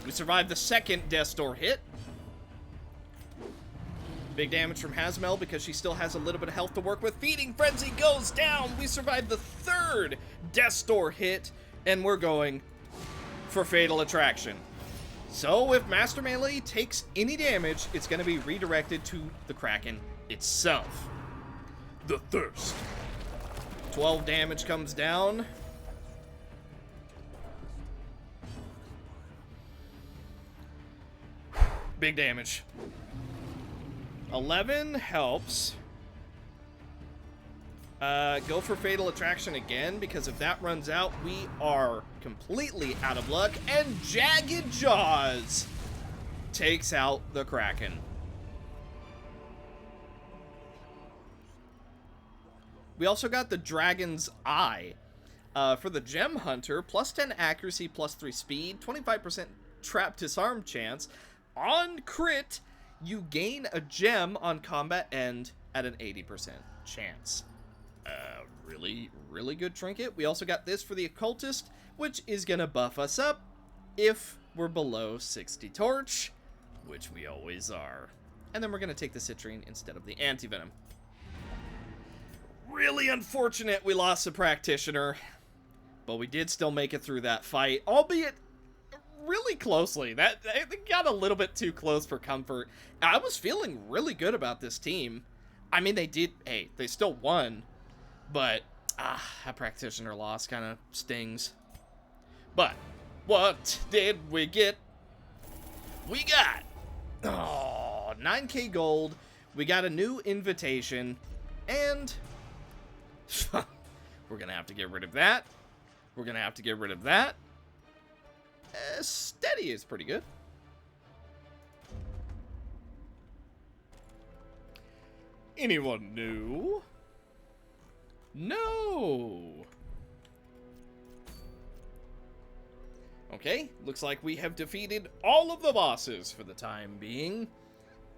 Speaker 1: We survived the second Death's Door hit. Big damage from Hazamel because she still has a little bit of health to work with. Feeding Frenzy goes down. We survived the third Death's Door hit, and we're going for Fatal Attraction. So if Master Melee takes any damage, it's going to be redirected to the Kraken itself.
Speaker 2: The Thirst.
Speaker 1: 12 damage comes down. Big damage. 11 helps. Go for Fatal Attraction again, because if that runs out, we are completely out of luck. And Jagged Jaws takes out the Kraken. We also got the Dragon's Eye. For the Gem Hunter, plus 10 accuracy, plus 3 speed, 25% trap disarm chance. On crit, you gain a gem on combat end at an 80% chance. Really, really good trinket. We also got this for the Occultist, which is going to buff us up if we're below 60 torch, which we always are. And then we're going to take the Citrine instead of the Antivenom. Really unfortunate we lost the Practitioner, but we did still make it through that fight, albeit really closely. That got a little bit too close for comfort. I was feeling really good about this team. I mean, they still won, but that Practitioner loss kind of stings. But what did we get? We got 9k gold. We got a new invitation, and we're gonna have to get rid of that. We're gonna have to get rid of that. Steady is pretty good. Anyone new? No. Okay, looks like we have defeated all of the bosses for the time being.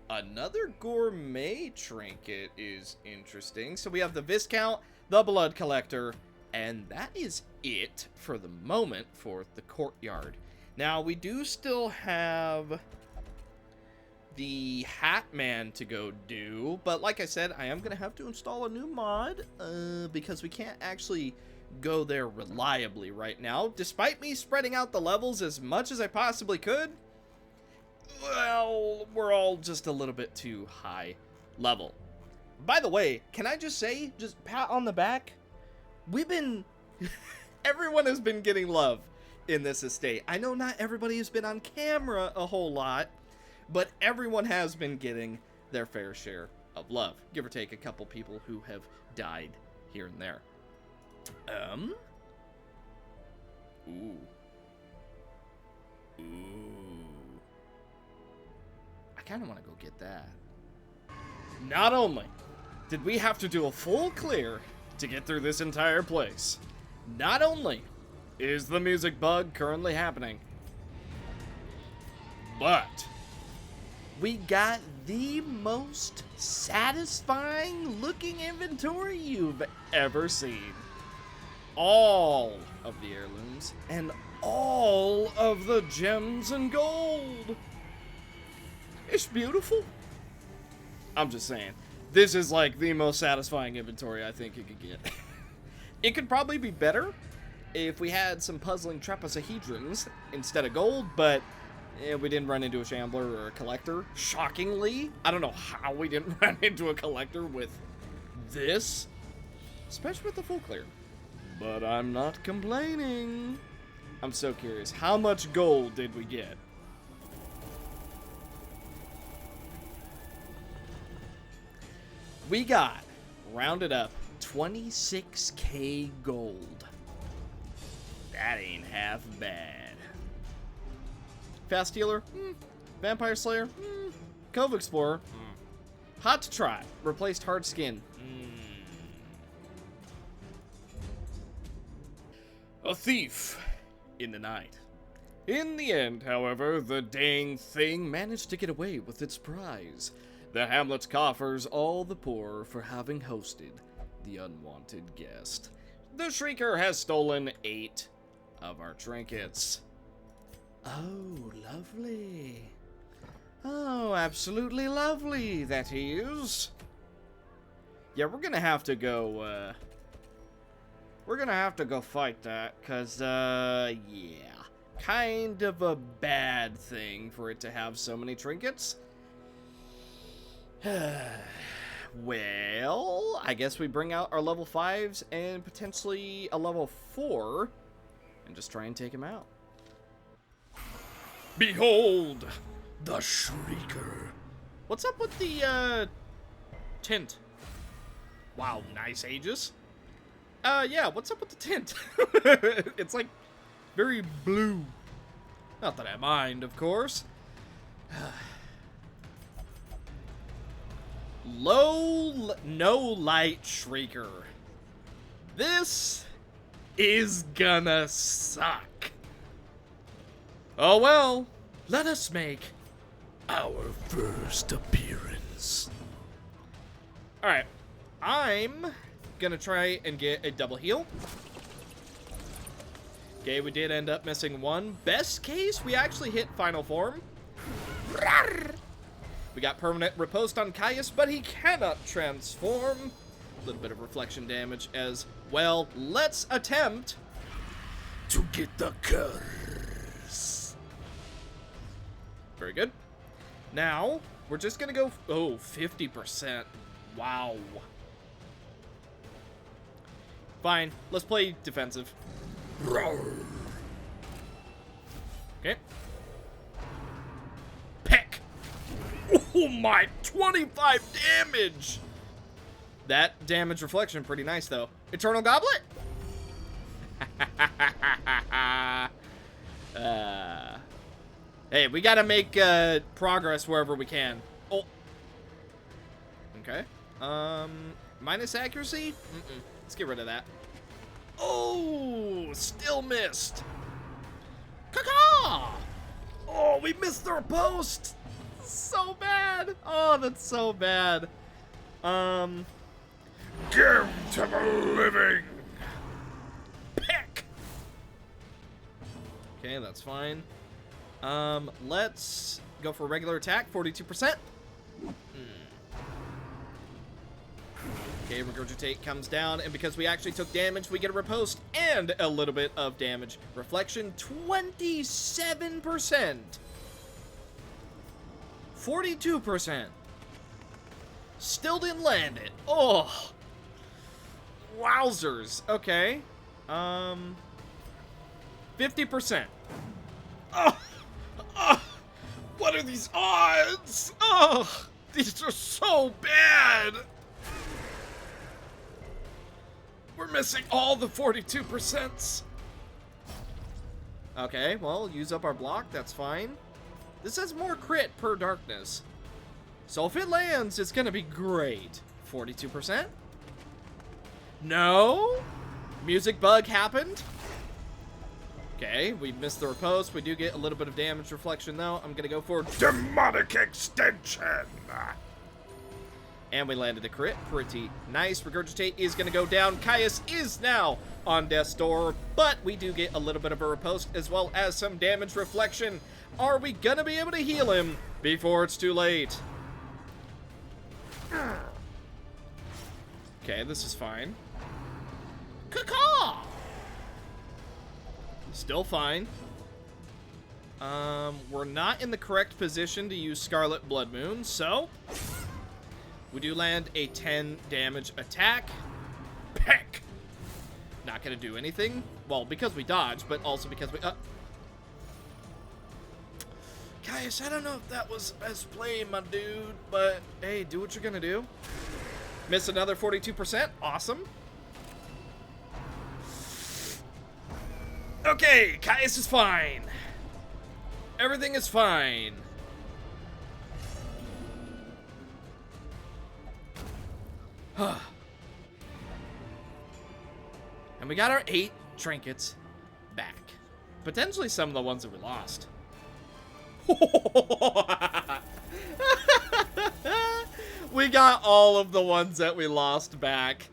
Speaker 1: Another gourmet trinket is interesting. So we have the Viscount, the Blood Collector, and that is it for the moment for the courtyard. Now, we do still have the Hat Man to go do, but like I said, I am going to have to install a new mod because we can't actually go there reliably right now. Despite me spreading out the levels as much as I possibly could, well, we're all just a little bit too high level. By the way, can I just say, just pat on the back, we've been, everyone has been getting love in this estate. I know not everybody has been on camera a whole lot, but everyone has been getting their fair share of love. Give or take a couple people who have died here and there. Ooh. I kind of want to go get that. Not only did we have to do a full clear to get through this entire place, not only is the music bug currently happening, but we got the most satisfying looking inventory you've ever seen. All of the heirlooms and all of the gems and gold. It's beautiful. I'm just saying, this is like the most satisfying inventory I think it could get. It could probably be better if we had some puzzling trapezohedrons instead of gold, but we didn't run into a shambler or a collector. Shockingly, I don't know how we didn't run into a collector with this, especially with the full clear. But I'm not complaining. I'm so curious. How much gold did we get? We got, rounded up, 26k gold. That ain't half bad. Fast Healer? Vampire Slayer? Cove Explorer? Hot to try. Replaced Hard Skin. A thief in the night. In the end, however, the dang thing managed to get away with its prize. The hamlet's coffers all the poorer for having hosted the unwanted guest. The Shrieker has stolen 8 of our trinkets. Oh, lovely. Oh, absolutely lovely, that is. Yeah, we're gonna have to go, fight that, cause, yeah. Kind of a bad thing for it to have so many trinkets. Well, I guess we bring out our level 5s and potentially a level 4 and just try and take him out. Behold, the Shrieker. What's up with the, tint? Wow, nice Aegis. Yeah, what's up with the tint? It's like very blue. Not that I mind, of course. No light Shrieker. This is gonna suck. Oh well, let us make our first appearance. Alright, I'm gonna try and get a double heal. Okay, we did end up missing one. Best case, we actually hit final form. We got permanent riposte on Caius, but he cannot transform. A little bit of reflection damage as well. Let's attempt to get the curse. Very good. Now, we're just gonna go, 50%. Wow. Fine, let's play defensive. Okay. Peck. Oh my, 25 damage! That damage reflection, pretty nice though. Eternal Goblet? Hey, we gotta make progress wherever we can. Oh. Okay. Minus accuracy? Let's get rid of that. Oh, still missed. Caw! Oh, we missed our post. So bad. Oh, that's so bad.
Speaker 2: Give to the living.
Speaker 1: Pick. Okay, that's fine. Let's go for a regular attack, 42%. Okay, Regurgitate comes down, and because we actually took damage, we get a riposte and a little bit of damage. Reflection, 27%. 42%. Still didn't land it. Oh. Wowzers. Okay. 50%. Oh. Oh. What are these odds? Oh. These are so bad. We're missing all the 42%. Okay, well, use up our block. That's fine. This has more crit per darkness. So if it lands, it's going to be great. 42%? No? Music bug happened? Okay, we missed the riposte. We do get a little bit of damage reflection, though. I'm going to go for
Speaker 2: Demonic extension.
Speaker 1: And we landed a crit. Pretty nice. Regurgitate is going to go down. Caius is now on death's door, but we do get a little bit of a riposte as well as some damage reflection. Are we going to be able to heal him before it's too late? Okay, this is fine. Caw! Still fine. We're not in the correct position to use Scarlet Blood Moon, so we do land a 10 damage attack. Peck! Not gonna do anything. Well, because we dodged, but also because we... Caius, I don't know if that was the best play, my dude, but hey, do what you're gonna do. Miss another 42%. Awesome. Okay, Caius is fine. Everything is fine. And we got our 8 trinkets back. Potentially some of the ones that we lost. We got all of the ones that we lost back.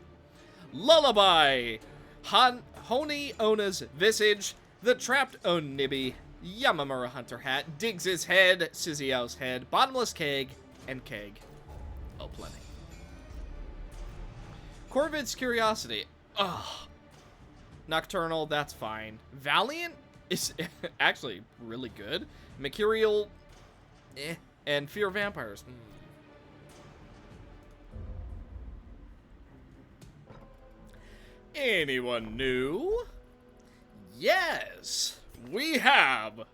Speaker 1: Lullaby. Honi Ona's Visage. The Trapped Onibby. Yamamura Hunter Hat. Diggs' Head. Sizio's Head. Bottomless Keg. And Keg. Oh, plenty. Corvid's Curiosity. Ugh. Nocturnal, that's fine. Valiant is actually really good. Mercurial, and Fear Vampires. Anyone new? Yes, we have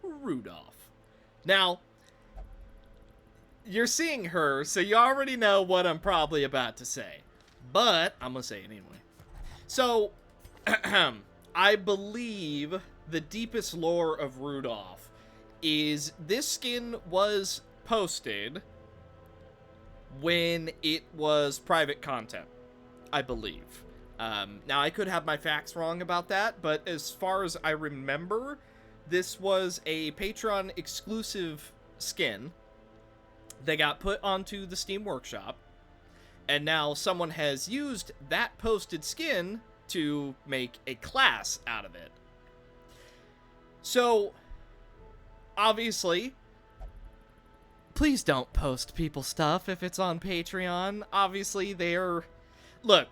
Speaker 1: Rudolph. Now, you're seeing her, so you already know what I'm probably about to say. But I'm going to say it anyway. So, I believe the deepest lore of Rudolph is this skin was posted when it was private content, I believe. Now, I could have my facts wrong about that, but as far as I remember, this was a Patreon exclusive skin that got put onto the Steam Workshop, and now someone has used that posted skin to make a class out of it. So, obviously, please don't post people's stuff if it's on Patreon. Obviously, they're... Look,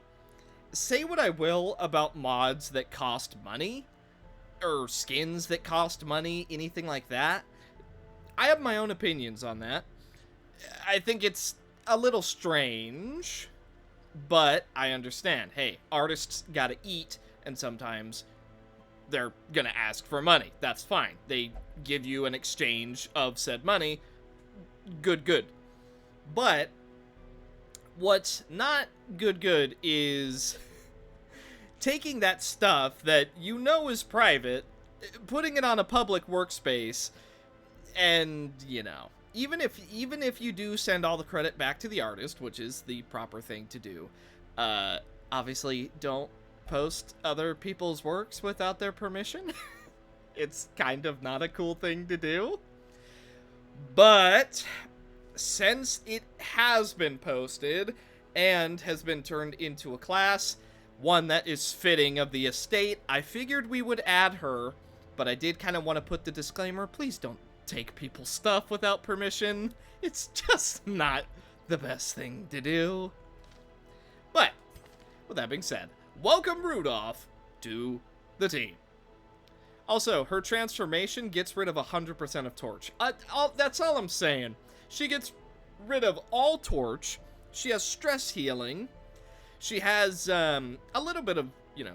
Speaker 1: say what I will about mods that cost money, or skins that cost money, anything like that. I have my own opinions on that. I think it's a little strange, but I understand. Hey, artists gotta eat, and sometimes they're gonna ask for money. That's fine. They give you an exchange of said money. Good. But what's not good is taking that stuff that you know is private, putting it on a public workspace, and, you know, even if you do send all the credit back to the artist, which is the proper thing to do, obviously don't post other people's works without their permission. It's kind of not a cool thing to do. But since it has been posted and has been turned into a class, one that is fitting of the estate, I figured we would add her, but I did kind of want to put the disclaimer, please don't take people's stuff without permission. It's just not the best thing to do. But, with that being said, welcome Rudolph to the team. Also, her transformation gets rid of 100% of Torch. That's all I'm saying. She gets rid of all Torch. She has stress healing. She has a little bit of,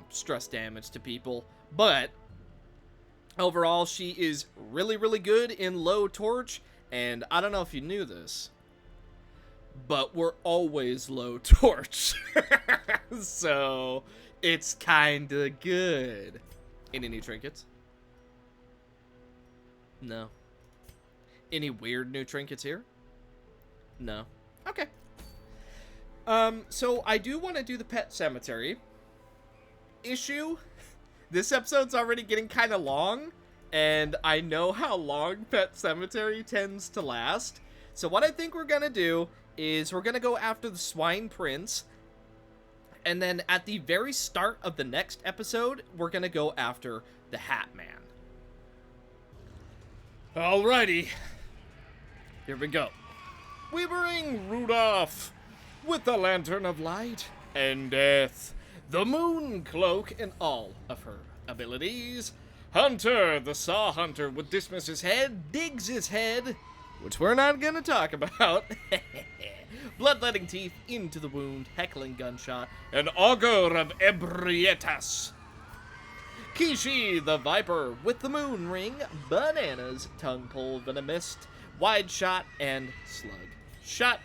Speaker 1: stress damage to people. But overall, she is really, really good in low Torch. And I don't know if you knew this, but we're always low Torch. So it's kind of good. Any new trinkets? No. Any weird new trinkets here? No. Okay. So I do want to do the pet cemetery issue. This episode's already getting kind of long, and I know how long pet cemetery tends to last. So what I think we're gonna do is we're gonna go after the Swine Prince, and then at the very start of the next episode, we're gonna go after the Hat Man.
Speaker 2: Alrighty. Here we go. We bring Rudolph with the Lantern of Light and Death, the Moon Cloak, and all of her abilities. Hunter, the Saw Hunter, would dismiss his head, digs his head, which we're not gonna talk about. Bloodletting teeth into the wound, heckling gunshot, and Augur of Ebrietas. Kishi, the Viper, with the Moon Ring, Bananas, Tongue Pull, Venomist, Wide Shot, and Slug Shot.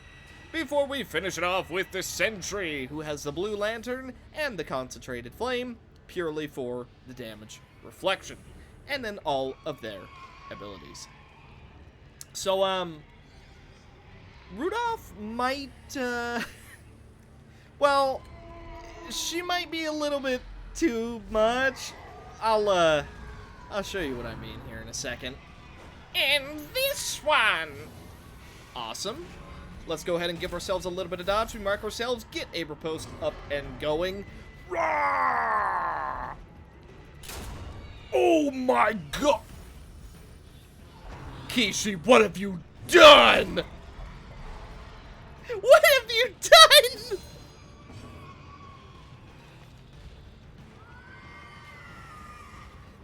Speaker 2: Before we finish it off with the Sentry, who has the Blue Lantern and the Concentrated Flame, purely for the damage reflection, and then all of their abilities. So, Rudolph might, well, she might be a little bit too much. I'll show you what I mean here in a second. And this one! Awesome. Let's go ahead and give ourselves a little bit of dodge. We mark ourselves, get a riposte up and going. Rawr! Oh my god! Kishi, what have you done? What have you done?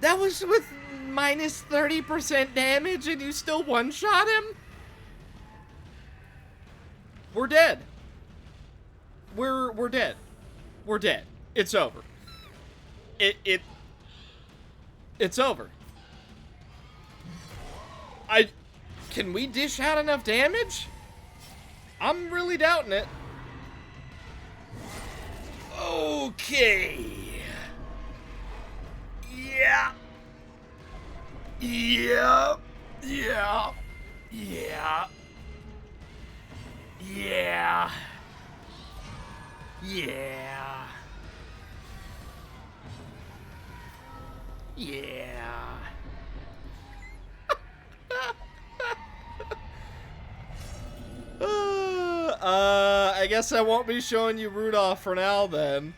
Speaker 2: That was with minus 30% damage and you still one-shot him? We're dead. We're dead. We're dead. It's over. It's over. Can we dish out enough damage? I'm really doubting it. Okay. Yeah. Yeah. Yeah. Yeah. Yeah. Yeah. Yeah. I guess I won't be showing you Rudolph for now then.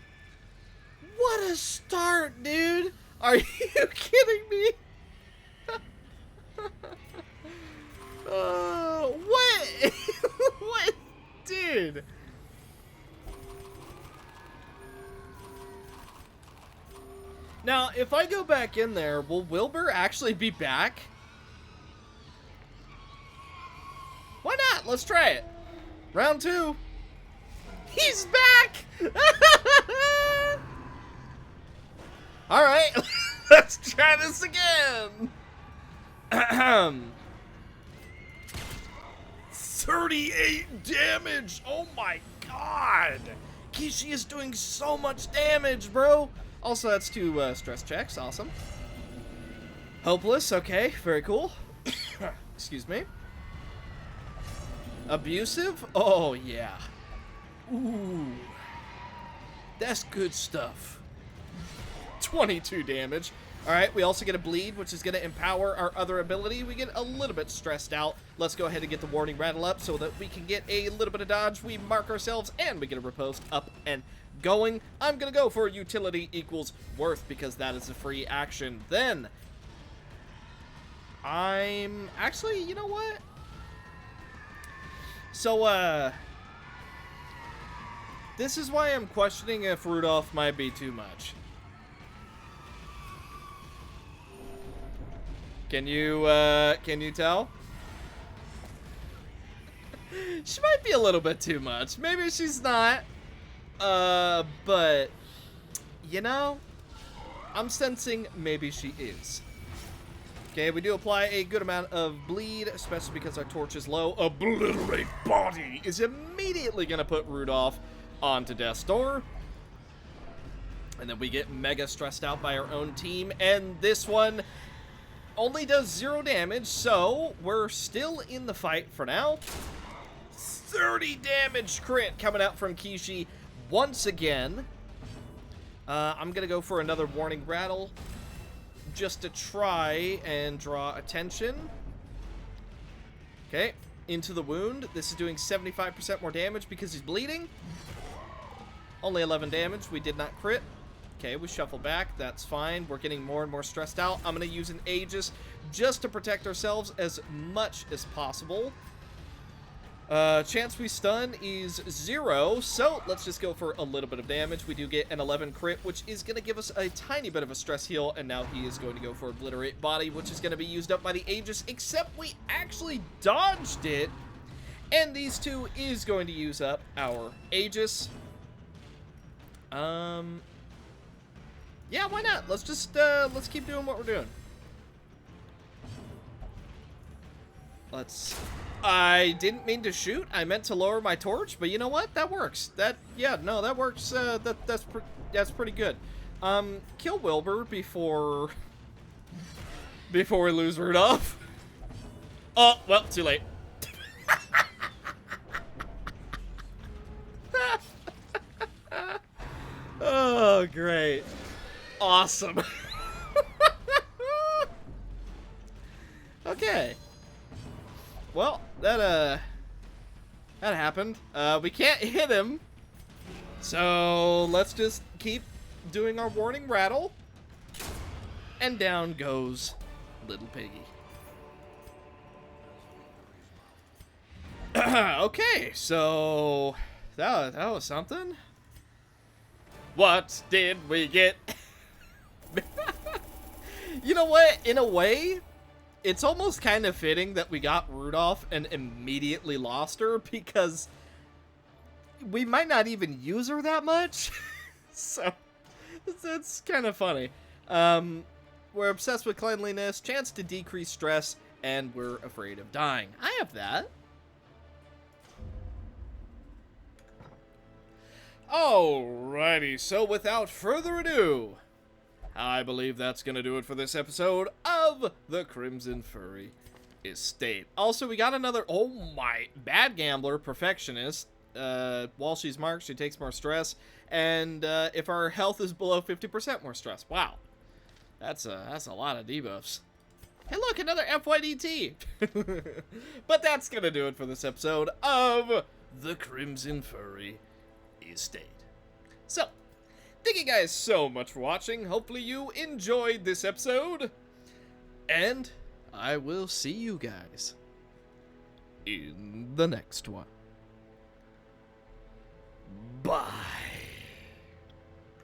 Speaker 2: What a start, dude! Are you kidding me? What? What? Dude. Now, if I go back in there, will Wilbur actually be back? Why not? Let's try it. Round 2. He's back! Alright, let's try this again. 38 damage! Oh my god! Kishi is doing so much damage, bro! Also, that's 2 stress checks. Awesome. Hopeless. Okay, very cool. Excuse me. Abusive? Oh, yeah. Ooh. That's good stuff.
Speaker 1: 22 damage. Alright, we also get a bleed, which is going to empower our other ability. We get a little bit stressed out. Let's go ahead and get the warning rattle up so that we can get a little bit of dodge. We mark ourselves, and we get a riposte up and going. I'm going to go for utility equals worth because that is a free action. Then, I'm... Actually, you know what? So, this is why I'm questioning if Rudolph might be too much. Can you tell? She might be a little bit too much. Maybe she's not. But, you know, I'm sensing maybe she is. Okay, we do apply a good amount of bleed, especially because our torch is low. Obliterate body is immediately going to put Rudolph onto death's door. And then we get mega stressed out by our own team. And this one only does 0 damage, so we're still in the fight for now. 30 damage crit coming out from Kishi once again. I'm going to go for another warning rattle just to try and draw attention. Okay, into the wound. This is doing 75% more damage because he's bleeding. Only 11 damage. We did not crit. Okay, we shuffle back. That's fine. We're getting more and more stressed out. I'm going to use an Aegis just to protect ourselves as much as possible. Chance we stun is 0, so let's just go for a little bit of damage. We do get an 11 crit, which is going to give us a tiny bit of a stress heal, and now he is going to go for Obliterate Body, which is going to be used up by the Aegis, except we actually dodged it, and these two is going to use up our Aegis. Yeah, why not? Let's just, let's keep doing what we're doing. I didn't mean to shoot. I meant to lower my torch, but you know what? That works. Yeah, no, that works. That's pretty good. Kill Wilbur before we lose Rudolph. Oh, well, too late. Oh, great. Awesome. Okay. Well, that happened. We can't hit him. So, let's just keep doing our warning rattle. And down goes little piggy. Okay, so that was something. What did we get? You know what? In a way, it's almost kind of fitting that we got Rudolph and immediately lost her, because we might not even use her that much. So, it's kind of funny. We're obsessed with cleanliness, chance to decrease stress, and we're afraid of dying. I have that. Alrighty, so without further ado, I believe that's going to do it for this episode of the Crimson Furry Estate. Also, we got another, oh my, Bad Gambler, Perfectionist. While she's marked, she takes more stress, and if our health is below 50%, more stress. Wow, that's a lot of debuffs. Hey look, another FYDT! But that's going to do it for this episode of the Crimson Furry Estate. So, thank you guys so much for watching. Hopefully you enjoyed this episode, and I will see you guys in the next one. Bye.